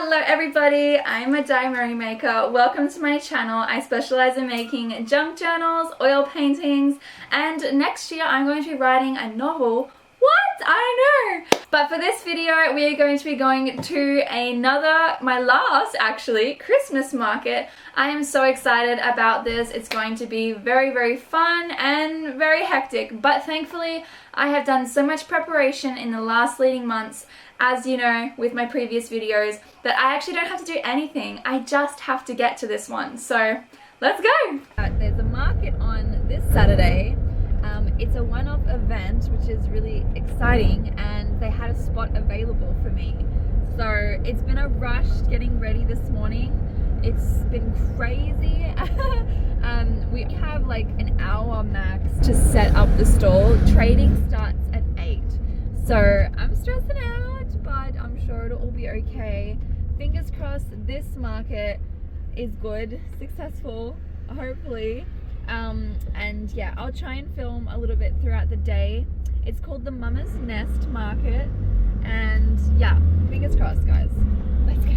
Hello everybody, I'm a diary maker. Welcome to my channel. I specialize in making junk journals, oil paintings, and next year I'm going to be writing a novel. What? I don't know. But for this video, we are going to be going to my last actually, Christmas market. I am so excited about this. It's going to be very, very fun and very hectic. But thankfully, I have done so much preparation in the last leading months, as you know, with my previous videos, that I actually don't have to do anything. I just have to get to this one. So let's go. There's a market on this Saturday. It's a one-off event, which is really exciting, and they had a spot available for me. So it's been a rush getting ready this morning. It's been crazy. We have like an hour max to set up the stall. Trading starts at 8. So I'm stressing out, but I'm sure it'll all be okay. Fingers crossed this market is good, successful, hopefully. And yeah, I'll try and film a little bit throughout the day. It's called the Mama's Nest Market, and yeah, fingers crossed, guys. Let's go.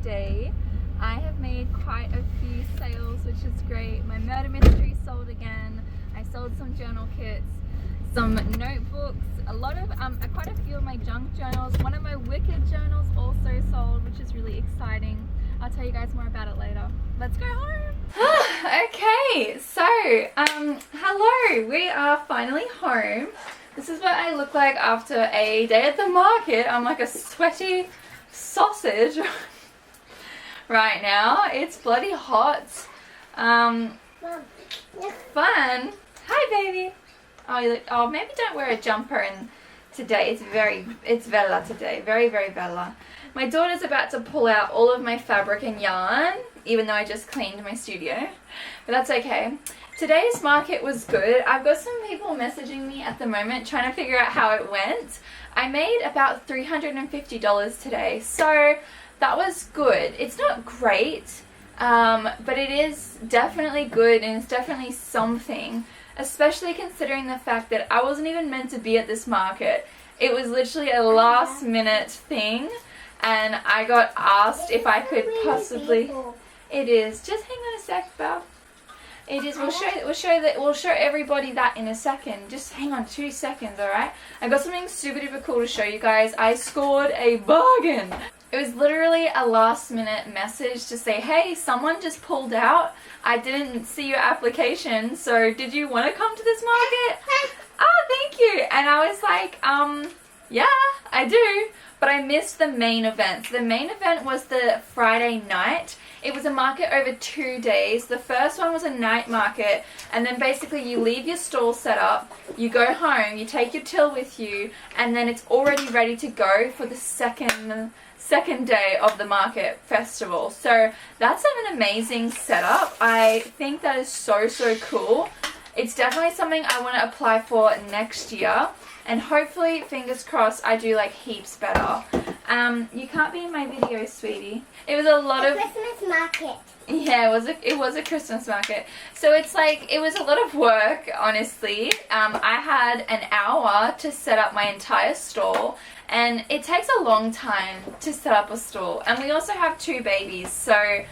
Day. I have made quite a few sales, which is great. My murder mystery sold again. I sold some journal kits, some notebooks, a lot of quite a few of my junk journals. One of my wicked journals also sold, which is really exciting. I'll tell you guys more about it later. Let's go home. Okay, so hello, we are finally home. This is what I look like after a day at the market. I'm like a sweaty sausage right now. It's bloody hot. Fun. Hi, baby. Oh, maybe don't wear a jumper in today. It's Vella today. Very, very Vella. My daughter's about to pull out all of my fabric and yarn, even though I just cleaned my studio. But that's okay. Today's market was good. I've got some people messaging me at the moment trying to figure out how it went. I made about $350 today, so that was good. It's not great, but it is definitely good, and it's definitely something, especially considering the fact that I wasn't even meant to be at this market. It was literally a last minute thing, and I got asked if I could possibly... It is. Just hang on a sec, Belle. It is. We'll show everybody that in a second. Just hang on 2 seconds, alright? I got something super duper cool to show you guys. I scored a bargain. It was literally a last minute message to say, hey, someone just pulled out. I didn't see your application, so did you want to come to this market? Oh, thank you. And I was like, yeah, I do. But I missed the main event. So the main event was the Friday night. It was a market over 2 days. The first one was a night market, and then basically you leave your stall set up, you go home, you take your till with you, and then it's already ready to go for the second day of the market festival. So that's an amazing setup. I think that is so, so cool. It's definitely something I want to apply for next year, and hopefully, fingers crossed, I do like heaps better. You can't be in my video, sweetie. It was a lot of Christmas market. Yeah, it was a Christmas market. So it's like, it was a lot of work, honestly. I had an hour to set up my entire stall, and it takes a long time to set up a stall. And we also have 2 babies, so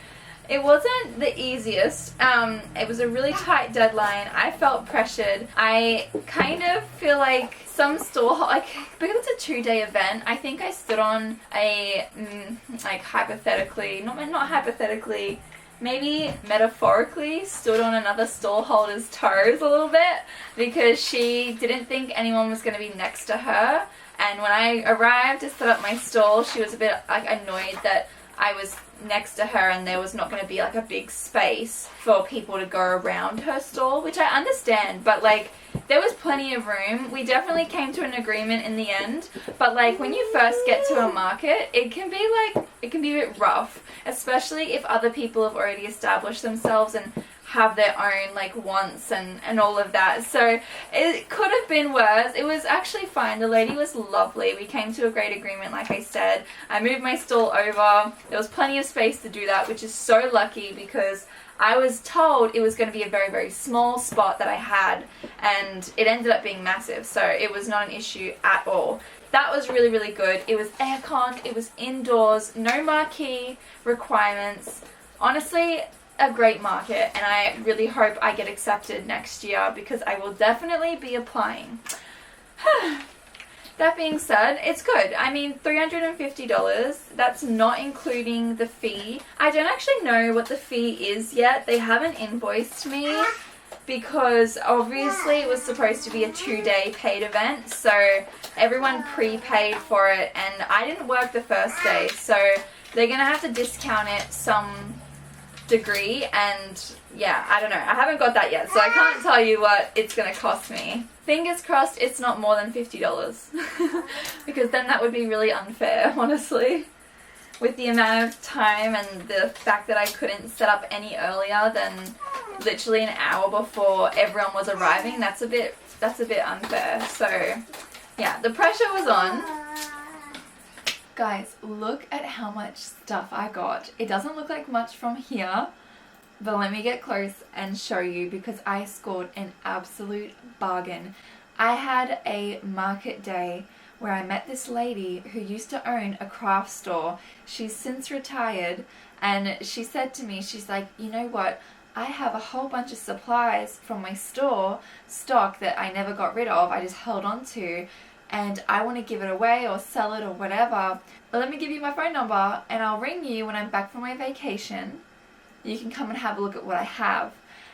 it wasn't the easiest. It was a really tight deadline. I felt pressured. I kind of feel like some stall, like, because it's a 2-day event, I think I stood on a, like, hypothetically, not hypothetically, maybe metaphorically stood on another stall holder's toes a little bit, because she didn't think anyone was going to be next to her. And when I arrived to set up my stall, she was a bit like annoyed that I was next to her and there was not going to be like a big space for people to go around her stall, which I understand, but like there was plenty of room. We definitely came to an agreement in the end, but like when you first get to a market, it can be a bit rough, especially if other people have already established themselves and have their own like wants and all of that. So it could have been worse. It was actually fine. The lady was lovely. We came to a great agreement, like I said. I moved my stall over. There was plenty of space to do that, which is so lucky because I was told it was going to be a very, very small spot that I had, and it ended up being massive, so it was not an issue at all. That was really, really good. It was aircon, it was indoors, no marquee requirements. Honestly, a great market, and I really hope I get accepted next year because I will definitely be applying. That being said, it's good. I mean, $350, that's not including the fee. I don't actually know what the fee is yet. They haven't invoiced me because obviously it was supposed to be a 2-day paid event, so everyone prepaid for it, and I didn't work the first day, so they're gonna have to discount it some degree, and yeah, I don't know. I haven't got that yet, so I can't tell you what it's gonna cost me. Fingers crossed it's not more than $50 because then that would be really unfair, honestly. With the amount of time and the fact that I couldn't set up any earlier than literally an hour before everyone was arriving, that's a bit unfair. So yeah, the pressure was on. Guys, look at how much stuff I got. It doesn't look like much from here, but let me get close and show you because I scored an absolute bargain. I had a market day where I met this lady who used to own a craft store. She's since retired, and she said to me, she's like, you know what? I have a whole bunch of supplies from my store stock that I never got rid of. I just held on to, and I want to give it away or sell it or whatever. But let me give you my phone number and I'll ring you when I'm back from my vacation. You can come and have a look at what I have.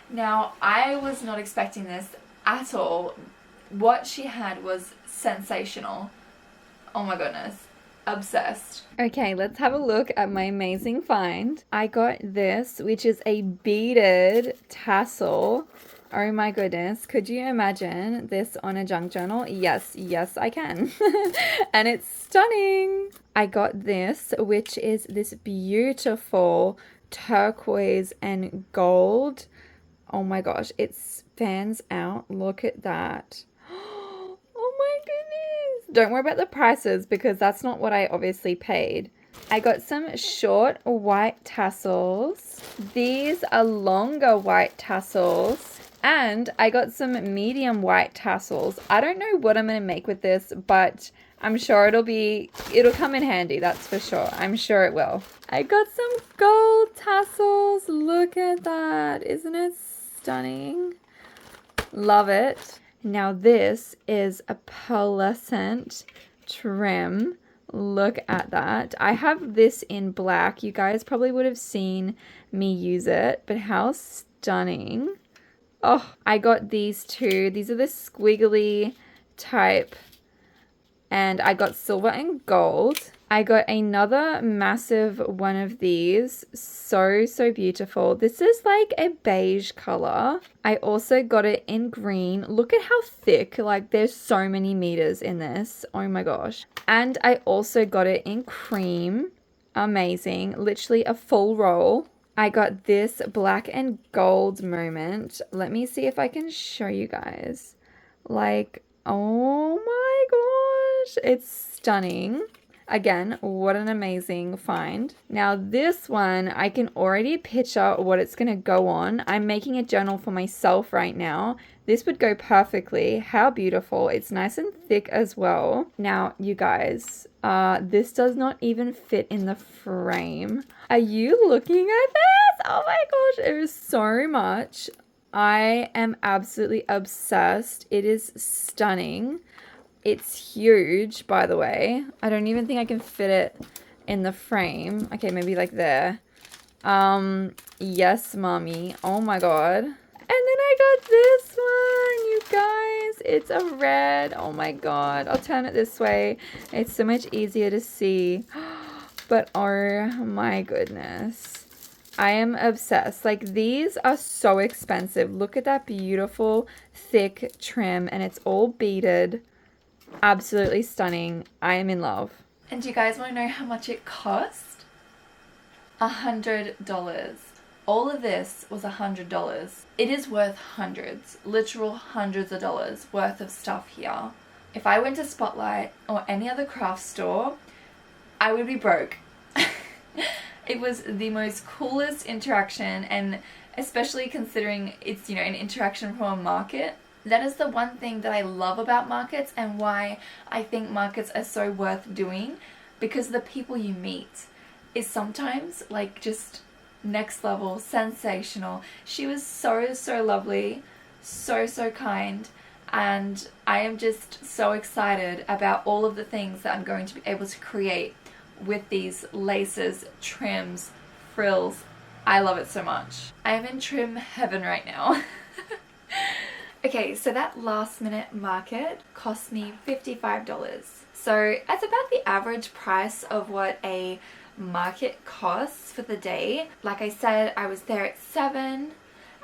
Now, I was not expecting this at all. What she had was sensational. Oh my goodness. Obsessed. Okay, let's have a look at my amazing find. I got this, which is a beaded tassel. Oh my goodness, could you imagine this on a junk journal? Yes, I can. And it's stunning. I got this, which is this beautiful turquoise and gold. Oh my gosh, it fans out. Look at that. Oh my goodness. Don't worry about the prices because that's not what I obviously paid. I got some short white tassels. These are longer white tassels. And I got some medium white tassels. I don't know what I'm going to make with this, but I'm sure it'll come in handy, that's for sure. I'm sure it will. I got some gold tassels. Look at that. Isn't it stunning? Love it. Now this is a pearlescent trim. Look at that. I have this in black. You guys probably would have seen me use it, but how stunning. Oh, I got these two. These are the squiggly type, and I got silver and gold. I got another massive one of these. So beautiful. This is like a beige color. I also got it in green. Look at how thick. Like, there's so many meters in this. Oh my gosh. And I also got it in cream. Amazing. Literally a full roll. I got this black and gold moment. Let me see if I can show you guys. Like, oh my gosh, it's stunning. Again, what an amazing find. Now this one, I can already picture what it's going to go on. I'm making a journal for myself right now. This would go perfectly. How beautiful. It's nice and thick as well. Now, you guys, this does not even fit in the frame. Are you looking at this? Oh my gosh, it is so much. I am absolutely obsessed. It is stunning. It's huge, by the way. I don't even think I can fit it in the frame. Okay, maybe like there. Yes, mommy. Oh my god. And then I got this one, you guys. It's a red. Oh my god. I'll turn it this way. It's so much easier to see. But oh my goodness. I am obsessed. Like, these are so expensive. Look at that beautiful, thick trim, and it's all beaded. Absolutely stunning. I am in love. And do you guys want to know how much it cost? $100. All of this was $100. It is worth hundreds, literal hundreds of dollars worth of stuff here. If I went to Spotlight or any other craft store, I would be broke. It was the most coolest interaction, and especially considering it's, you know, an interaction from a market. That is the one thing that I love about markets and why I think markets are so worth doing, because the people you meet is sometimes like just next level, sensational. She was so lovely, so kind, and I am just so excited about all of the things that I'm going to be able to create with these laces, trims, frills. I love it so much. I am in trim heaven right now. Okay, so that last minute market cost me $55. So that's about the average price of what a market costs for the day. Like I said, I was there at 7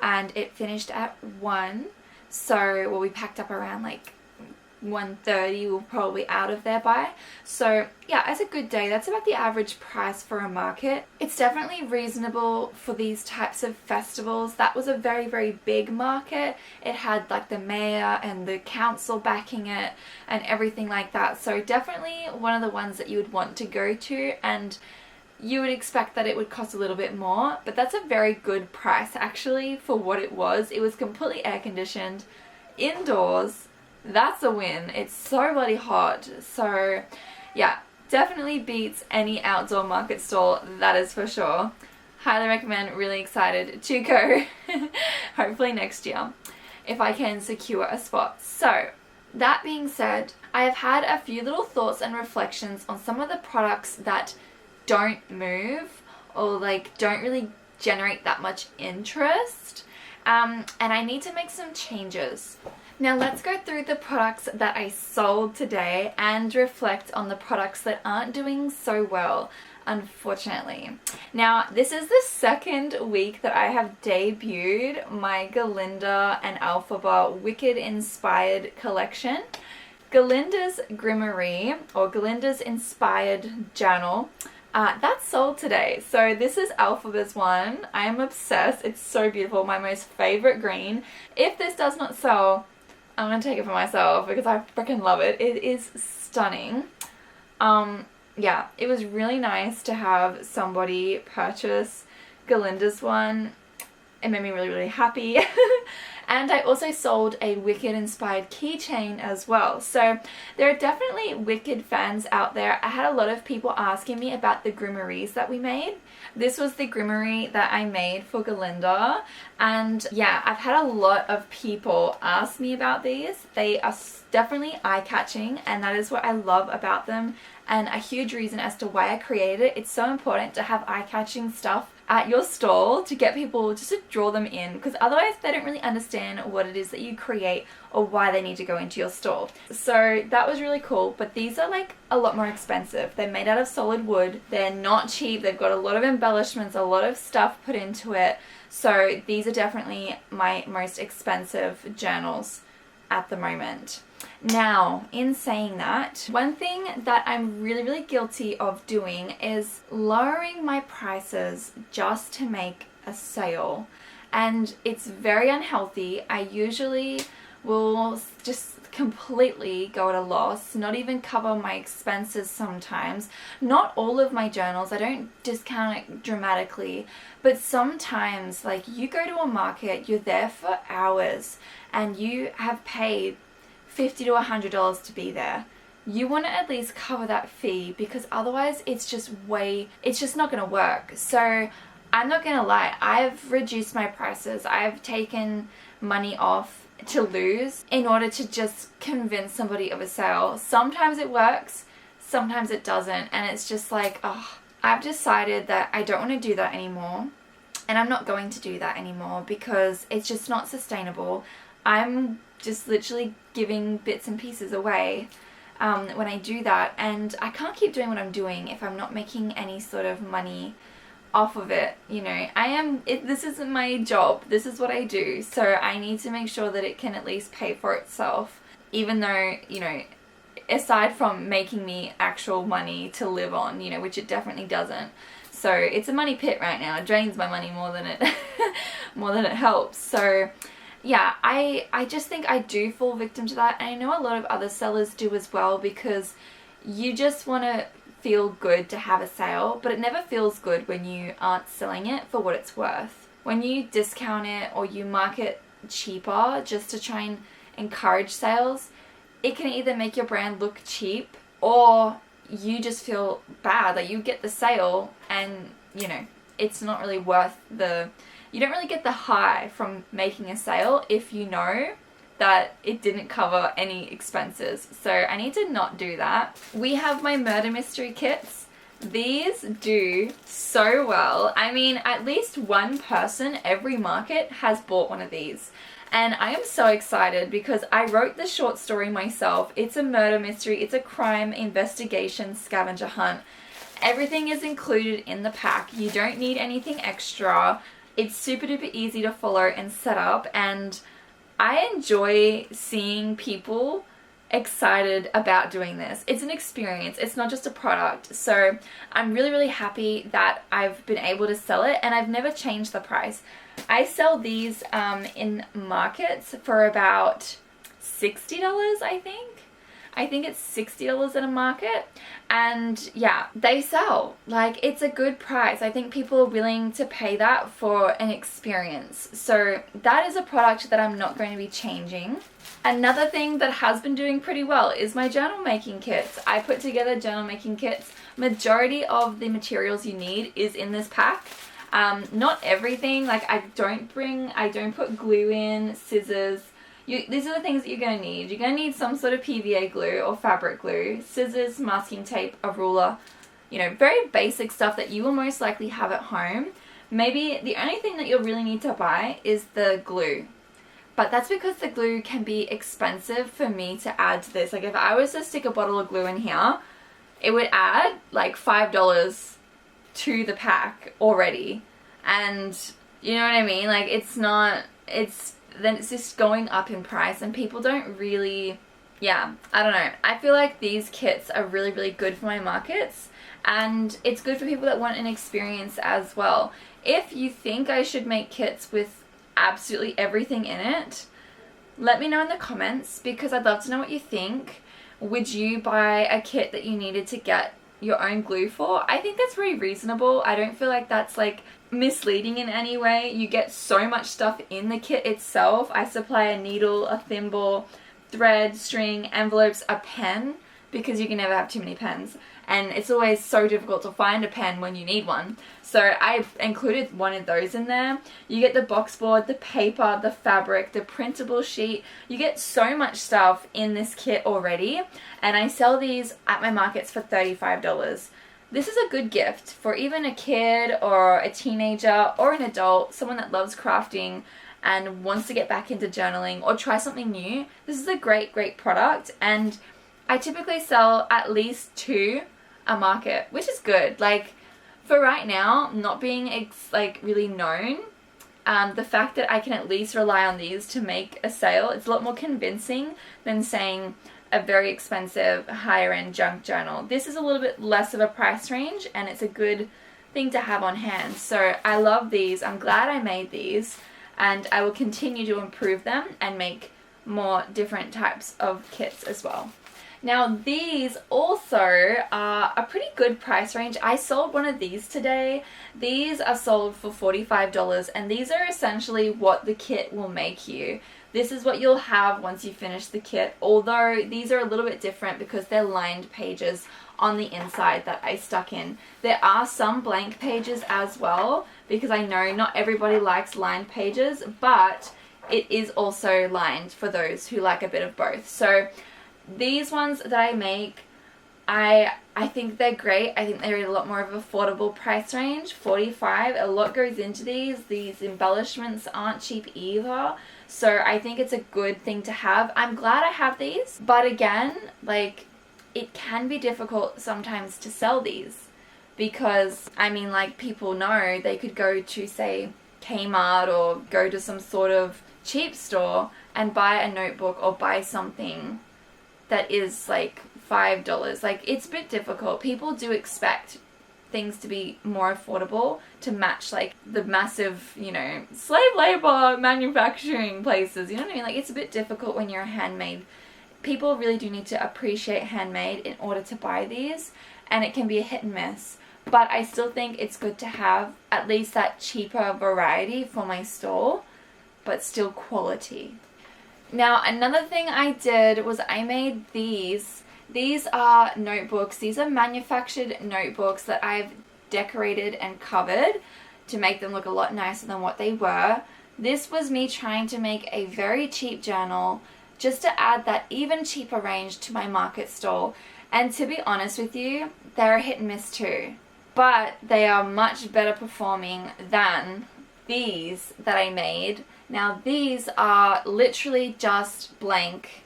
and it finished at 1. So, well, we packed up around like 1:30. We were probably out of there by. So yeah, it's a good day. That's about the average price for a market. It's definitely reasonable for these types of festivals. That was a very big market. It had like the mayor and the council backing it and everything like that. So definitely one of the ones that you would want to go to, and you would expect that it would cost a little bit more, but that's a very good price actually for what it was. It was completely air conditioned, indoors. That's a win. It's so bloody hot. So yeah, definitely beats any outdoor market stall, that is for sure. Highly recommend, really excited to go hopefully next year if I can secure a spot. So that being said, I have had a few little thoughts and reflections on some of the products that don't move or like don't really generate that much interest, and I need to make some changes. Now let's go through the products that I sold today and reflect on the products that aren't doing so well, unfortunately. Now this is the second week that I have debuted my Galinda and Alphaba Wicked inspired collection. Galinda's Grimoire, or Galinda's inspired journal, that's sold today. So this is Alphaba's one. I am obsessed. It's so beautiful. My most favorite green. If this does not sell, I'm gonna take it for myself because I freaking love it. It is stunning. Yeah, it was really nice to have somebody purchase Galinda's one. It made me really happy. And I also sold a Wicked inspired keychain as well. So there are definitely Wicked fans out there. I had a lot of people asking me about the grimoires that we made. This was the grimoire that I made for Galinda. And yeah, I've had a lot of people ask me about these. They are definitely eye-catching, and that is what I love about them, and a huge reason as to why I created it. It's so important to have eye-catching stuff at your stall to get people, just to draw them in, because otherwise they don't really understand what it is that you create or why they need to go into your stall. So that was really cool, but these are like a lot more expensive. They're made out of solid wood. They're not cheap. They've got a lot of embellishments, a lot of stuff put into it. So these are definitely my most expensive journals at the moment. Now, in saying that, one thing that I'm really guilty of doing is lowering my prices just to make a sale. And it's very unhealthy. I usually will just completely go at a loss, not even cover my expenses sometimes. Not all of my journals, I don't discount it dramatically, but sometimes, like, you go to a market, you're there for hours, and you have paid $50 to $100 to be there. You want to at least cover that fee, because otherwise it's just not going to work. So I'm not going to lie, I've reduced my prices. I've taken money off to lose in order to just convince somebody of a sale. Sometimes it works, sometimes it doesn't, and it's just like, oh, I've decided that I don't want to do that anymore. And I'm not going to do that anymore because it's just not sustainable. I'm just literally giving bits and pieces away when I do that, and I can't keep doing what I'm doing if I'm not making any sort of money off of it. You know, this isn't my job, this is what I do, so I need to make sure that it can at least pay for itself, even though, you know, aside from making me actual money to live on, you know, which it definitely doesn't. So it's a money pit right now. It drains my money more than it helps. So yeah, I just think I do fall victim to that, and I know a lot of other sellers do as well, because you just want to feel good to have a sale, but it never feels good when you aren't selling it for what it's worth. When you discount it or you market cheaper just to try and encourage sales, it can either make your brand look cheap, or you just feel bad. Like, you get the sale and, you know, it's not really worth you don't really get the high from making a sale if you know that it didn't cover any expenses. So I need to not do that. We have my murder mystery kits. These do so well. I mean, at least one person every market has bought one of these. And I am so excited because I wrote the short story myself. It's a murder mystery. It's a crime investigation scavenger hunt. Everything is included in the pack. You don't need anything extra. It's super duper easy to follow and set up, and I enjoy seeing people excited about doing this. It's an experience. It's not just a product. So I'm really, really happy that I've been able to sell it, and I've never changed the price. I sell these in markets for about $60, I think. I think it's $60 in a market, and yeah, they sell. Like, it's a good price. I think people are willing to pay that for an experience. So that is a product that I'm not going to be changing. Another thing that has been doing pretty well is my journal making kits. I put together journal making kits. Majority of the materials you need is in this pack. Not everything. Like, I don't put glue in, scissors. These are the things that you're going to need. You're going to need some sort of PVA glue or fabric glue, scissors, masking tape, a ruler, you know, very basic stuff that you will most likely have at home. Maybe the only thing that you'll really need to buy is the glue. But that's because the glue can be expensive for me to add to this. Like, if I was to stick a bottle of glue in here, it would add like $5 to the pack already. And you know what I mean? Like, then it's just going up in price, and people don't really, yeah, I don't know. I feel like these kits are really, really good for my markets, and it's good for people that want an experience as well. If you think I should make kits with absolutely everything in it, let me know in the comments, because I'd love to know what you think. Would you buy a kit that you needed to get your own glue for? I think that's very reasonable. I don't feel like that's like misleading in any way. You get so much stuff in the kit itself. I supply a needle, a thimble, thread, string, envelopes, a pen, because you can never have too many pens, and it's always so difficult to find a pen when you need one. So I included one of those in there. You get the box board, the paper, the fabric, the printable sheet. You get so much stuff in this kit already, and I sell these at my markets for $35. This is a good gift for even a kid or a teenager or an adult, someone that loves crafting and wants to get back into journaling or try something new. This is a great, great product, and I typically sell at least 2 a market, which is good. Like, for right now, not being like really known, the fact that I can at least rely on these to make a sale, it's a lot more convincing than saying a very expensive higher end junk journal. This is a little bit less of a price range, and it's a good thing to have on hand. So I love these. I'm glad I made these, and I will continue to improve them and make more different types of kits as well. Now, these also are a pretty good price range. I sold one of these today. These are sold for $45, and these are essentially what the kit will make you. This is what you'll have once you finish the kit, although these are a little bit different because they're lined pages on the inside that I stuck in. There are some blank pages as well, because I know not everybody likes lined pages, but it is also lined for those who like a bit of both. So these ones that I make, I think they're great. I think they're a lot more of an affordable price range. $45. A lot goes into these. These embellishments aren't cheap either. So I think it's a good thing to have. I'm glad I have these. But again, like, it can be difficult sometimes to sell these. Because, I mean, like, people know they could go to, say, Kmart or go to some sort of cheap store and buy a notebook or buy something that is like $5. Like, it's a bit difficult. People do expect things to be more affordable to match like the massive, you know, slave labor manufacturing places. You know what I mean? Like, it's a bit difficult when you're a handmade. People really do need to appreciate handmade in order to buy these, and it can be a hit and miss. But I still think it's good to have at least that cheaper variety for my store, but still quality. Now, another thing I did was I made these. These are notebooks. These are manufactured notebooks that I've decorated and covered to make them look a lot nicer than what they were. This was me trying to make a very cheap journal just to add that even cheaper range to my market stall. And to be honest with you, they're a hit and miss too. But they are much better performing than these that I made. Now, these are literally just blank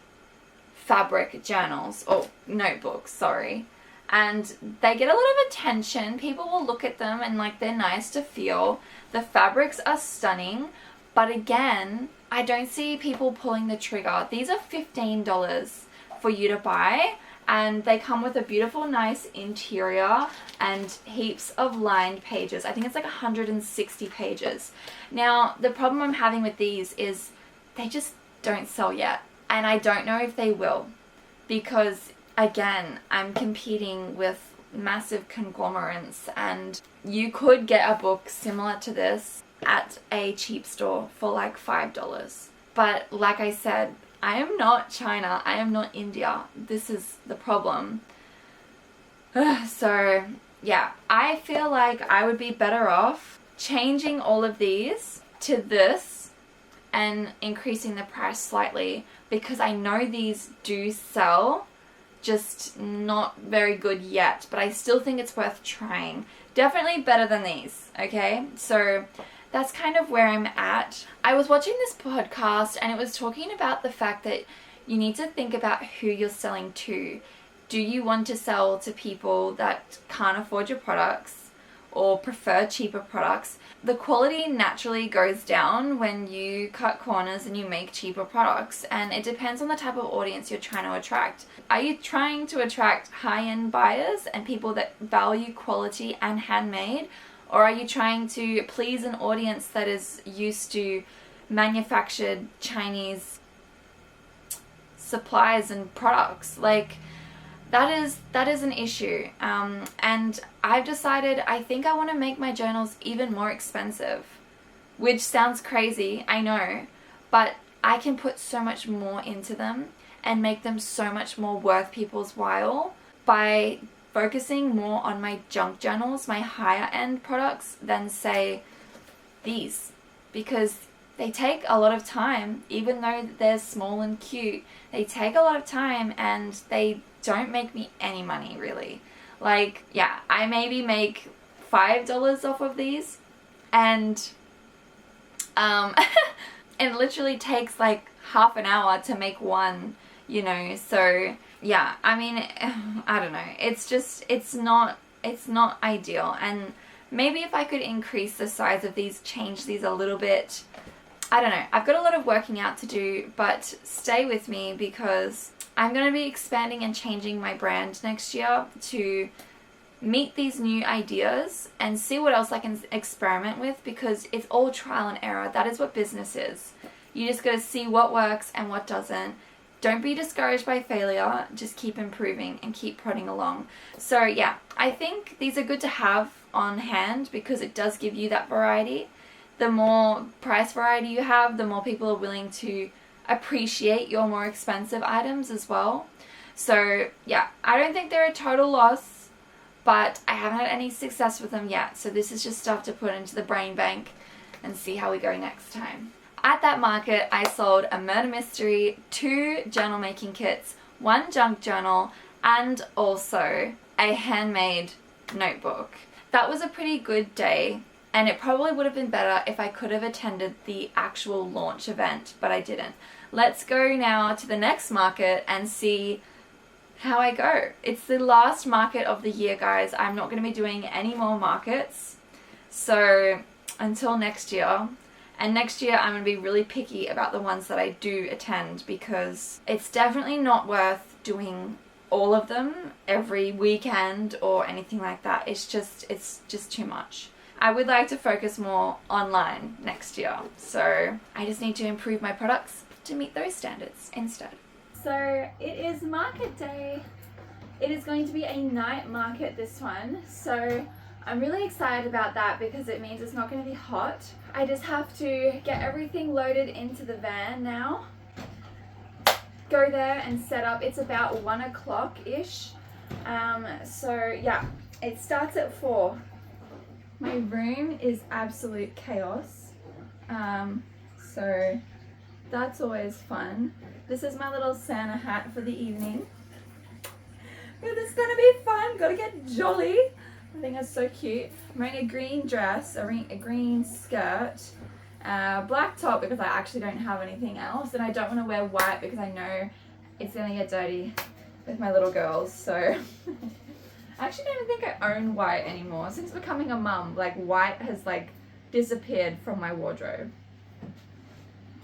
fabric journals, or notebooks, sorry. And they get a lot of attention. People will look at them and like they're nice to feel. The fabrics are stunning, but again, I don't see people pulling the trigger. These are $15 for you to buy, and they come with a beautiful, nice interior and heaps of lined pages. I think it's like 160 pages. Now, the problem I'm having with these is they just don't sell yet. And I don't know if they will. Because, again, I'm competing with massive conglomerates. And you could get a book similar to this at a cheap store for like $5. But like I said, I am not China. I am not India. This is the problem. So, yeah, I feel like I would be better off changing all of these to this and increasing the price slightly, because I know these do sell, just not very good yet, but I still think it's worth trying. Definitely better than these, okay? So that's kind of where I'm at. I was watching this podcast and it was talking about the fact that you need to think about who you're selling to. Do you want to sell to people that can't afford your products or prefer cheaper products? The quality naturally goes down when you cut corners and you make cheaper products, and it depends on the type of audience you're trying to attract. Are you trying to attract high-end buyers and people that value quality and handmade? Or are you trying to please an audience that is used to manufactured Chinese supplies and products? Like, that is an issue. And I've decided I think I want to make my journals even more expensive. Which sounds crazy, I know. But I can put so much more into them and make them so much more worth people's while by focusing more on my junk journals, my higher end products, than say these, because they take a lot of time. Even though they're small and cute, they take a lot of time and they don't make me any money really. Like, yeah, I maybe make $5 off of these, and it literally takes like half an hour to make one, you know. So yeah, I mean, I don't know. It's just, it's not ideal. And maybe if I could increase the size of these, change these a little bit. I don't know. I've got a lot of working out to do, but stay with me because I'm going to be expanding and changing my brand next year to meet these new ideas and see what else I can experiment with, because it's all trial and error. That is what business is. You just got to see what works and what doesn't. Don't be discouraged by failure. Just keep improving and keep prodding along. So yeah, I think these are good to have on hand because it does give you that variety. The more price variety you have, the more people are willing to appreciate your more expensive items as well. So yeah, I don't think they're a total loss, but I haven't had any success with them yet. So this is just stuff to put into the brain bank and see how we go next time. At that market, I sold a murder mystery, 2 journal making kits, 1 junk journal, and also a handmade notebook. That was a pretty good day, and it probably would have been better if I could have attended the actual launch event, but I didn't. Let's go now to the next market and see how I go. It's the last market of the year, guys. I'm not going to be doing any more markets, so until next year. And next year I'm going to be really picky about the ones that I do attend, because it's definitely not worth doing all of them every weekend or anything like that. It's just too much. I would like to focus more online next year, so I just need to improve my products to meet those standards instead. So it is market day. It is going to be a night market, this one, so I'm really excited about that because it means it's not going to be hot. I just have to get everything loaded into the van now, go there and set up. It's about 1 o'clock-ish. So yeah, it starts at 4. My room is absolute chaos. So that's always fun. This is my little Santa hat for the evening. This is gonna be fun, gotta get jolly. I think it's so cute. I'm wearing a green dress, a green skirt, black top because I actually don't have anything else, and I don't want to wear white because I know it's going to get dirty with my little girls, so I actually don't even think I own white anymore. Since becoming a mum, like, white has like disappeared from my wardrobe.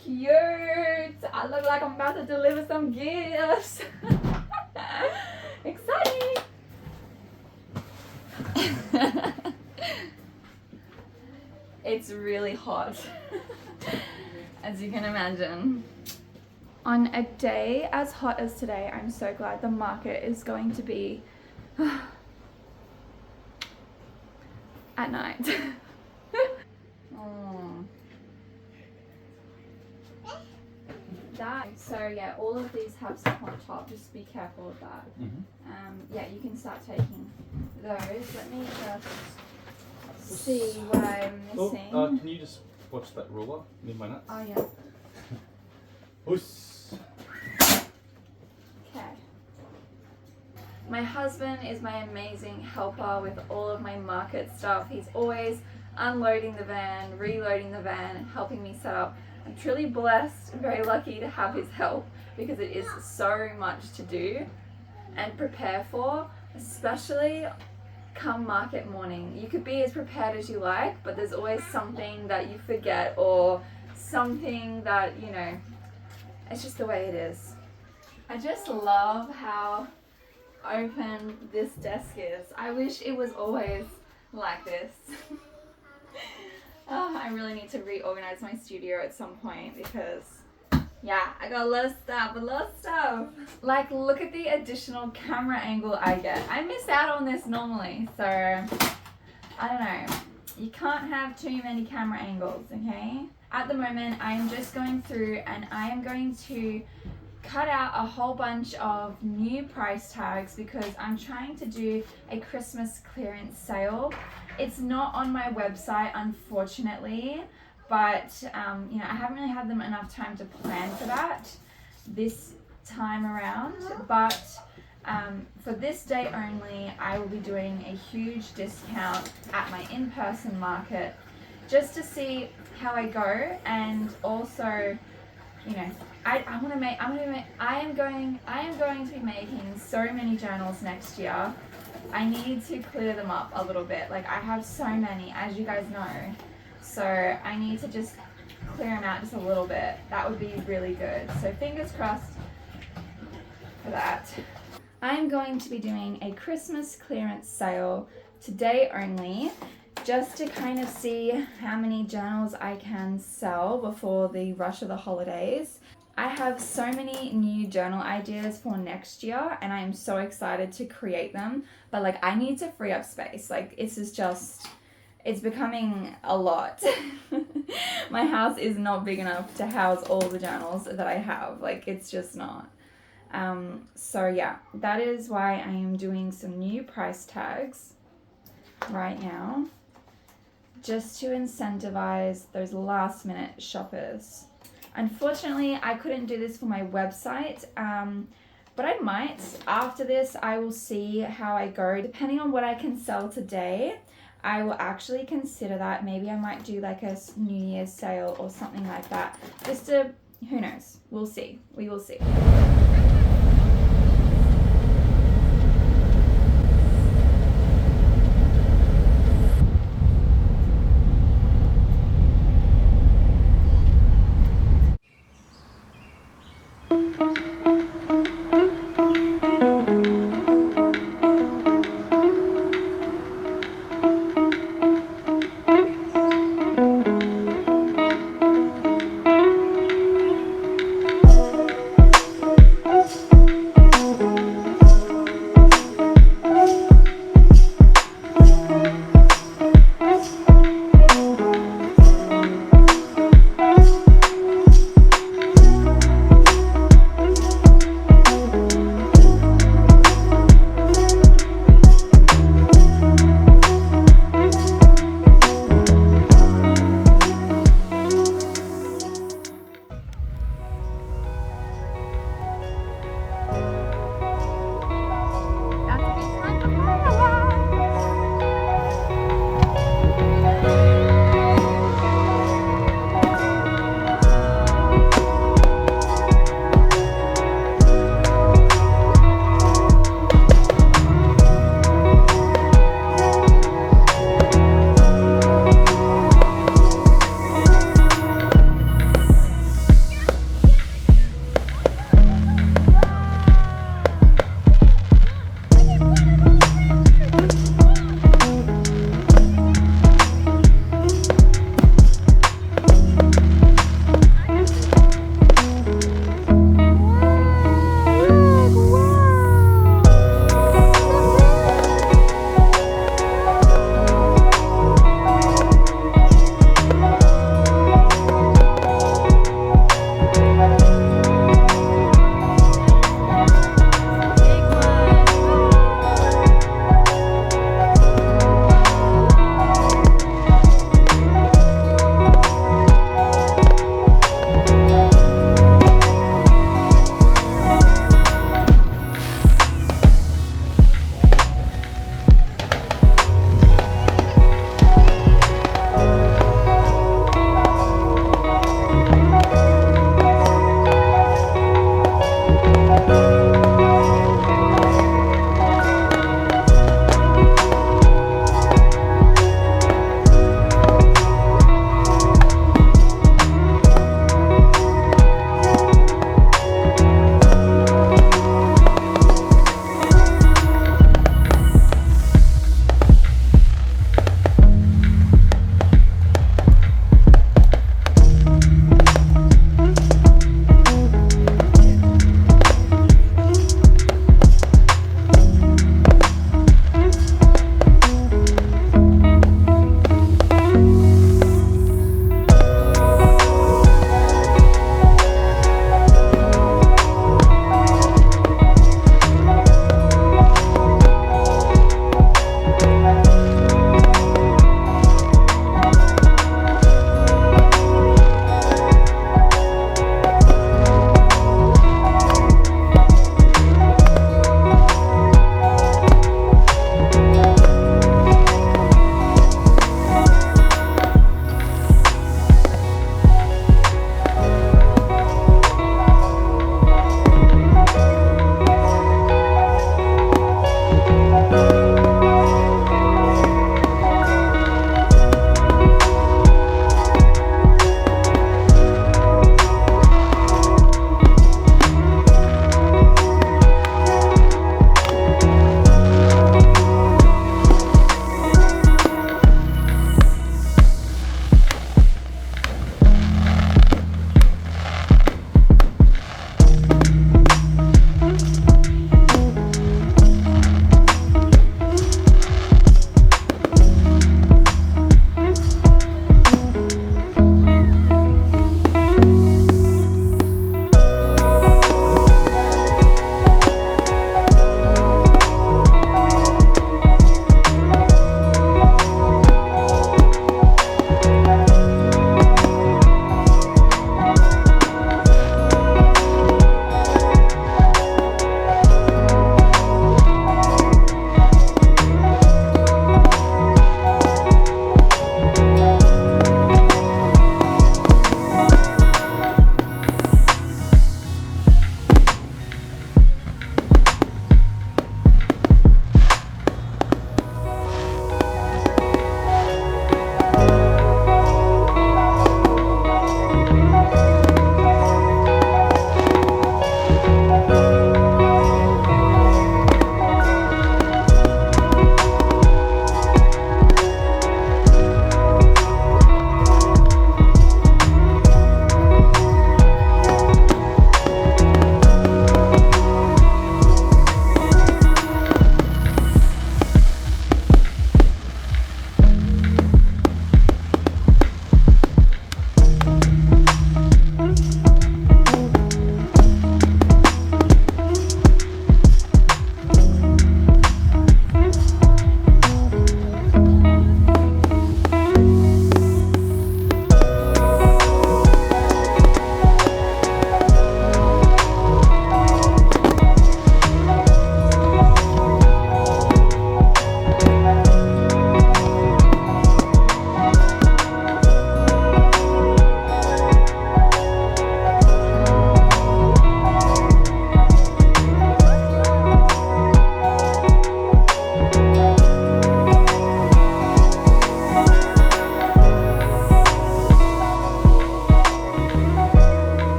Cute! I look like I'm about to deliver some gifts. Exciting! It's really hot, as you can imagine. On a day as hot as today, I'm so glad the market is going to be at night. Oh. So yeah, all of these have stuff on top, just be careful of that. Yeah, you can start taking those. Let me just see what I'm missing. Can you just watch that ruler? Need my nuts? Oh yeah. Oos. Okay. My husband is my amazing helper with all of my market stuff. He's always unloading the van, reloading the van, and helping me set up. I'm truly blessed and very lucky to have his help because it is so much to do and prepare for, especially come market morning. You could be as prepared as you like, but there's always something that you forget or something that, you know, it's just the way it is. I just love how open this desk is. I wish it was always like this. Oh, I really need to reorganize my studio at some point because, yeah, I got a lot of stuff. Like, look at the additional camera angle I get. I miss out on this normally, so I don't know. You can't have too many camera angles, okay? At the moment, I am just going through and I am going to cut out a whole bunch of new price tags because I'm trying to do a Christmas clearance sale. It's not on my website, unfortunately, but you know, I haven't really had them enough time to plan for that this time around. But for this day only, I will be doing a huge discount at my in-person market just to see how I go, and also, you know, I am going to be making so many journals next year. I need to clear them up a little bit. Like, I have so many, as you guys know, so I need to just clear them out just a little bit. That would be really good. So fingers crossed for that. I'm going to be doing a Christmas clearance sale today only, just to kind of see how many journals I can sell before the rush of the holidays. I have so many new journal ideas for next year and I am so excited to create them, but like, I need to free up space. Like, it's becoming a lot. My house is not big enough to house all the journals that I have. Like, it's just not. So yeah, that is why I am doing some new price tags right now, just to incentivize those last minute shoppers. Unfortunately, I couldn't do this for my website But I might, after this, I will see how I go. Depending on what I can sell today, I will actually consider that. Maybe I might do like a New Year's sale or something like that. Just to, who knows? We'll see. We will see.